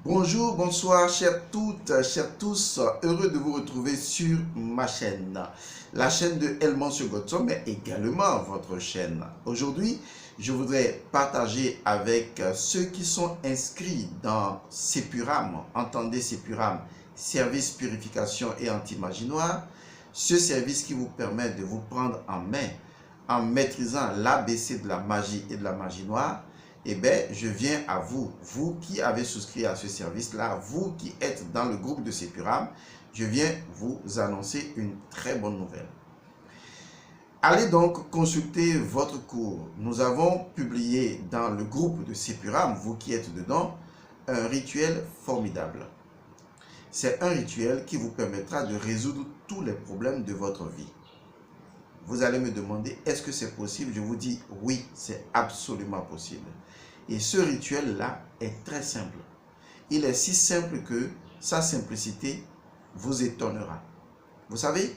Bonjour, bonsoir, chères toutes, chers tous, heureux de vous retrouver sur ma chaîne, la chaîne de Elmon Godson, mais également votre chaîne. Aujourd'hui, je voudrais partager avec ceux qui sont inscrits dans Sepuram, entendez Sepuram, service purification et anti-magie-noire, ce service qui vous permet de vous prendre en main en maîtrisant l'ABC de la magie et de la magie noire. Eh bien, je viens à vous, vous qui avez souscrit à ce service-là, vous qui êtes dans le groupe de Sepuram, je viens vous annoncer une très bonne nouvelle. Allez donc consulter votre cours. Nous avons publié dans le groupe de Sepuram, vous qui êtes dedans, un rituel formidable. C'est un rituel qui vous permettra de résoudre tous les problèmes de votre vie. Vous allez me demander, est-ce que c'est possible? Je vous dis, oui, c'est absolument possible. Et ce rituel-là est très simple. Il est si simple que sa simplicité vous étonnera. Vous savez,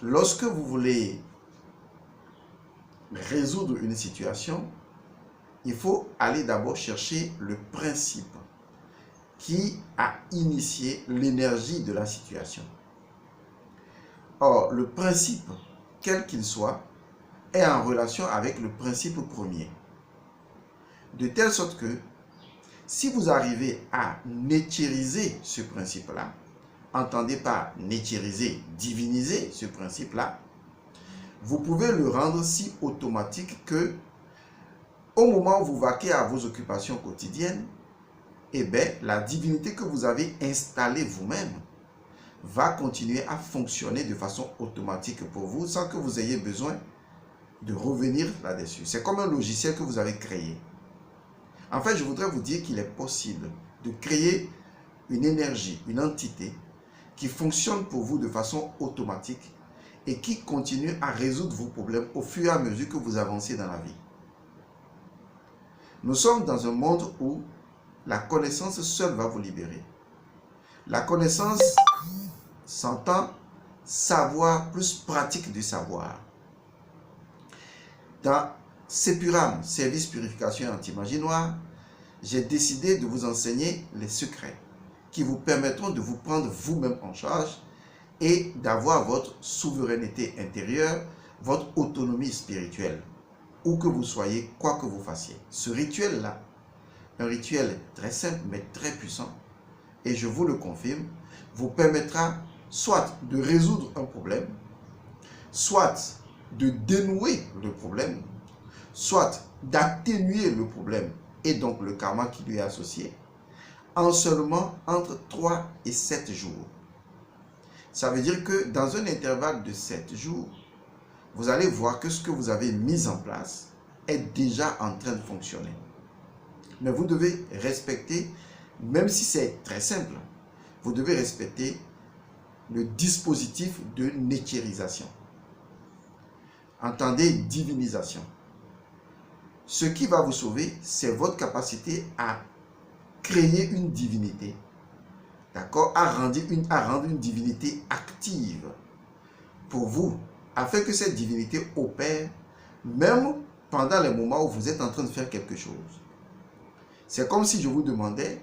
lorsque vous voulez résoudre une situation, il faut aller d'abord chercher le principe qui a initié l'énergie de la situation. Or, le principe, quel qu'il soit, est en relation avec le principe premier. De telle sorte que, si vous arrivez à nétériser ce principe-là, entendez par nétériser, diviniser ce principe-là, vous pouvez le rendre si automatique que, au moment où vous vaquez à vos occupations quotidiennes, eh bien, la divinité que vous avez installée vous-même va continuer à fonctionner de façon automatique pour vous sans que vous ayez besoin de revenir là-dessus. C'est comme un logiciel que vous avez créé. En fait, je voudrais vous dire qu'il est possible de créer une énergie, une entité qui fonctionne pour vous de façon automatique et qui continue à résoudre vos problèmes au fur et à mesure que vous avancez dans la vie. Nous sommes dans un monde où la connaissance seule va vous libérer. La connaissance s'entend savoir plus pratique du savoir. Dans Sepuram, service purification et anti-magie noire, j'ai décidé de vous enseigner les secrets qui vous permettront de vous prendre vous-même en charge et d'avoir votre souveraineté intérieure, votre autonomie spirituelle, où que vous soyez, quoi que vous fassiez. Ce rituel-là, un rituel très simple mais très puissant, et je vous le confirme, vous permettra soit de résoudre un problème, soit de dénouer le problème, soit d'atténuer le problème et donc le karma qui lui est associé, en seulement entre 3 et 7 jours. Ça veut dire que dans un intervalle de 7 jours, vous allez voir que ce que vous avez mis en place est déjà en train de fonctionner. Mais vous devez respecter, même si c'est très simple, vous devez respecter le dispositif de néthérisation. Entendez, divinisation. Ce qui va vous sauver, c'est votre capacité à créer une divinité, d'accord, à rendre une divinité active pour vous, afin que cette divinité opère même pendant les moments où vous êtes en train de faire quelque chose. C'est comme si je vous demandais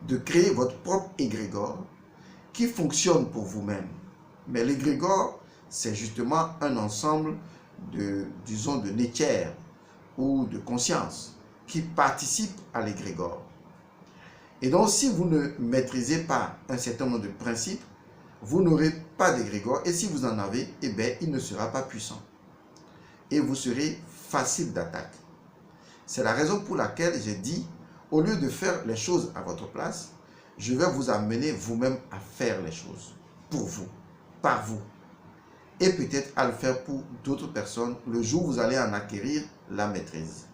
de créer votre propre égrégore qui fonctionne pour vous-même. Mais l'égrégore, c'est justement un ensemble de, disons, de nétières ou de conscience qui participent à l'égrégore. Et donc, si vous ne maîtrisez pas un certain nombre de principes, vous n'aurez pas d'égrégore. Et si vous en avez, eh bien, il ne sera pas puissant. Et vous serez facile d'attaque. C'est la raison pour laquelle j'ai dit, au lieu de faire les choses à votre place, je vais vous amener vous-même à faire les choses. Pour vous, par vous. Et peut-être à le faire pour d'autres personnes le jour où vous allez en acquérir la maîtrise.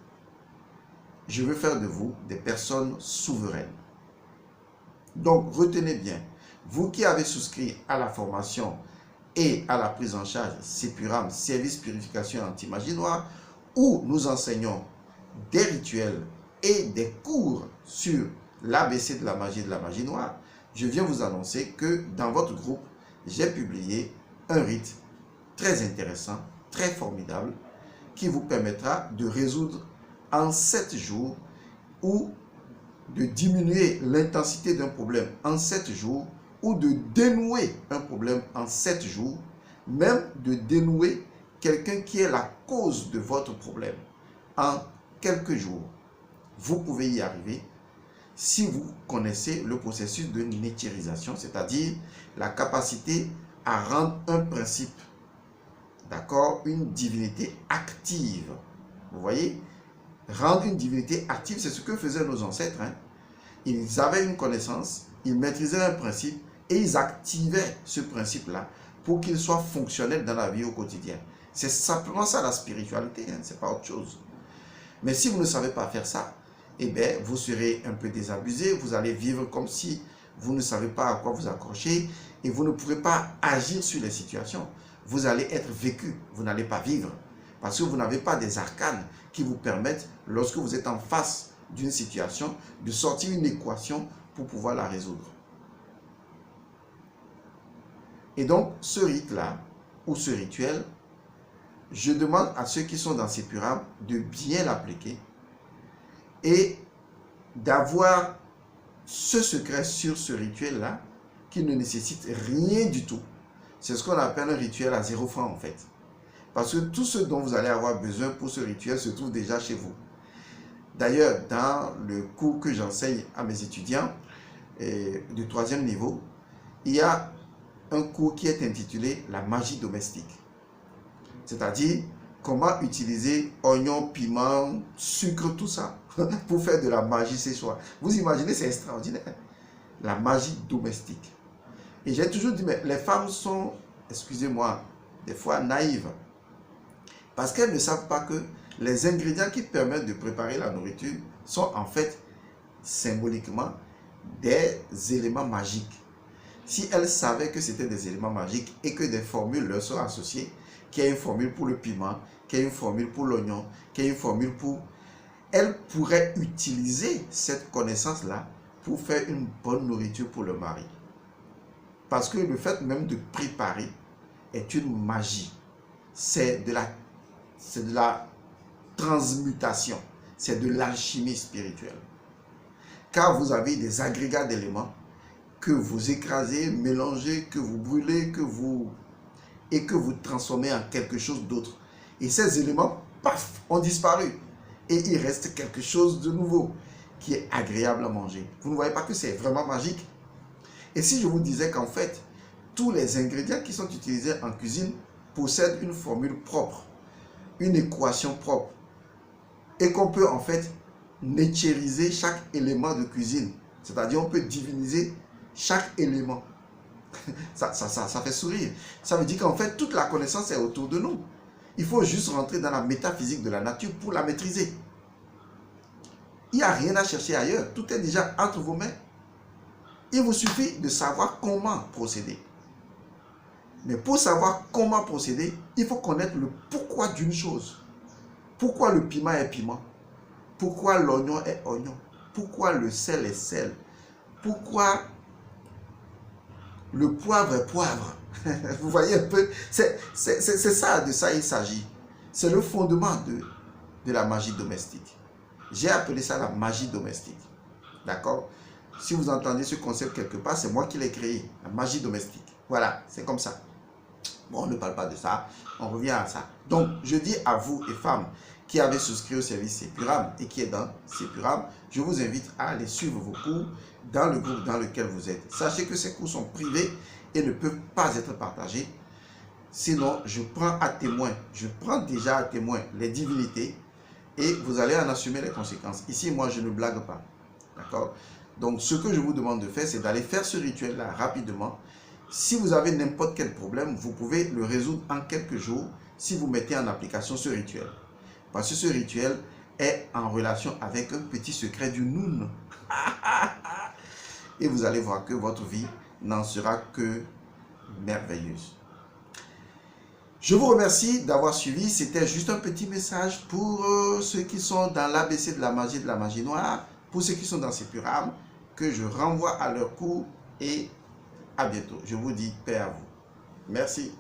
Je veux faire de vous des personnes souveraines. Donc, retenez bien, vous qui avez souscrit à la formation et à la prise en charge Sepuram, service purification anti-magie noire, où nous enseignons des rituels et des cours sur l'ABC de la magie et de la magie noire, je viens vous annoncer que dans votre groupe, j'ai publié un rite très intéressant, très formidable, qui vous permettra de résoudre en 7 jours ou de diminuer l'intensité d'un problème en 7 jours ou de dénouer un problème en 7 jours, même de dénouer quelqu'un qui est la cause de votre problème en quelques jours. Vous pouvez y arriver si vous connaissez le processus de netierisation, c'est-à-dire la capacité à rendre un principe, d'accord, une divinité active. Vous voyez, rendre une divinité active, c'est ce que faisaient nos ancêtres. Ils avaient une connaissance, ils maîtrisaient un principe et ils activaient ce principe-là pour qu'il soit fonctionnel dans la vie au quotidien. C'est simplement ça la spiritualité, c'est pas autre chose. Mais si vous ne savez pas faire ça, eh bien, vous serez un peu désabusé, vous allez vivre comme si vous ne savez pas à quoi vous accrocher et vous ne pourrez pas agir sur les situations. Vous allez être vécu, vous n'allez pas vivre. Parce que vous n'avez pas des arcanes qui vous permettent, lorsque vous êtes en face d'une situation, de sortir une équation pour pouvoir la résoudre. Et donc, ce rite-là, ou ce rituel, je demande à ceux qui sont dans ces pyramides de bien l'appliquer et d'avoir ce secret sur ce rituel-là qui ne nécessite rien du tout. C'est ce qu'on appelle un rituel à 0 francs en fait. Parce que tout ce dont vous allez avoir besoin pour ce rituel se trouve déjà chez vous. D'ailleurs, dans le cours que j'enseigne à mes étudiants du 3e niveau, il y a un cours qui est intitulé « La magie domestique ». C'est-à-dire, comment utiliser oignons, piments, sucre, tout ça, pour faire de la magie chez soi. Vous imaginez, c'est extraordinaire. La magie domestique. Et j'ai toujours dit, mais les femmes sont, excusez-moi, des fois naïves. Parce qu'elles ne savent pas que les ingrédients qui permettent de préparer la nourriture sont en fait, symboliquement, des éléments magiques. Si elles savaient que c'était des éléments magiques et que des formules leur sont associées, qu'il y a une formule pour le piment, qu'il y a une formule pour l'oignon, qu'il y a une formule pour... Elles pourraient utiliser cette connaissance-là pour faire une bonne nourriture pour le mari. Parce que le fait même de préparer est une magie. C'est de la transmutation. C'est de l'alchimie spirituelle. Car vous avez des agrégats d'éléments que vous écrasez, mélangez, que vous brûlez, et que vous transformez en quelque chose d'autre. Et ces éléments, paf, ont disparu. Et il reste quelque chose de nouveau qui est agréable à manger. Vous ne voyez pas que c'est vraiment magique? Et si je vous disais qu'en fait, tous les ingrédients qui sont utilisés en cuisine possèdent une formule propre, une équation propre, et qu'on peut en fait netériser chaque élément de cuisine. C'est-à-dire on peut diviniser chaque élément. Ça fait sourire. Ça veut dire qu'en fait, toute la connaissance est autour de nous. Il faut juste rentrer dans la métaphysique de la nature pour la maîtriser. Il n'y a rien à chercher ailleurs. Tout est déjà entre vos mains. Il vous suffit de savoir comment procéder. Mais pour savoir comment procéder, il faut connaître le pourquoi d'une chose. Pourquoi le piment est piment? Pourquoi l'oignon est oignon? Pourquoi le sel est sel? Pourquoi le poivre est poivre? Vous voyez un peu, c'est ça, de ça il s'agit. C'est le fondement de la magie domestique. J'ai appelé ça la magie domestique. D'accord? Si vous entendez ce concept quelque part, c'est moi qui l'ai créé. La magie domestique. Voilà, c'est comme ça. Bon, on ne parle pas de ça. On revient à ça. Donc, je dis à vous et femmes qui avez souscrit au service Sepuram et qui est dans Sepuram, je vous invite à aller suivre vos cours dans le groupe dans lequel vous êtes. Sachez que ces cours sont privés et ne peuvent pas être partagés. Sinon, je prends à témoin, je prends déjà à témoin les divinités et vous allez en assumer les conséquences. Ici, moi, je ne blague pas. D'accord? Donc, ce que je vous demande de faire, c'est d'aller faire ce rituel-là rapidement. Si vous avez n'importe quel problème, vous pouvez le résoudre en quelques jours si vous mettez en application ce rituel. Parce que ce rituel est en relation avec un petit secret du Noun. Et vous allez voir que votre vie n'en sera que merveilleuse. Je vous remercie d'avoir suivi. C'était juste un petit message pour ceux qui sont dans l'ABC de la magie noire, pour ceux qui sont dans ces pyramides, que je renvoie à leur cours et à bientôt. Je vous dis paix à vous. Merci.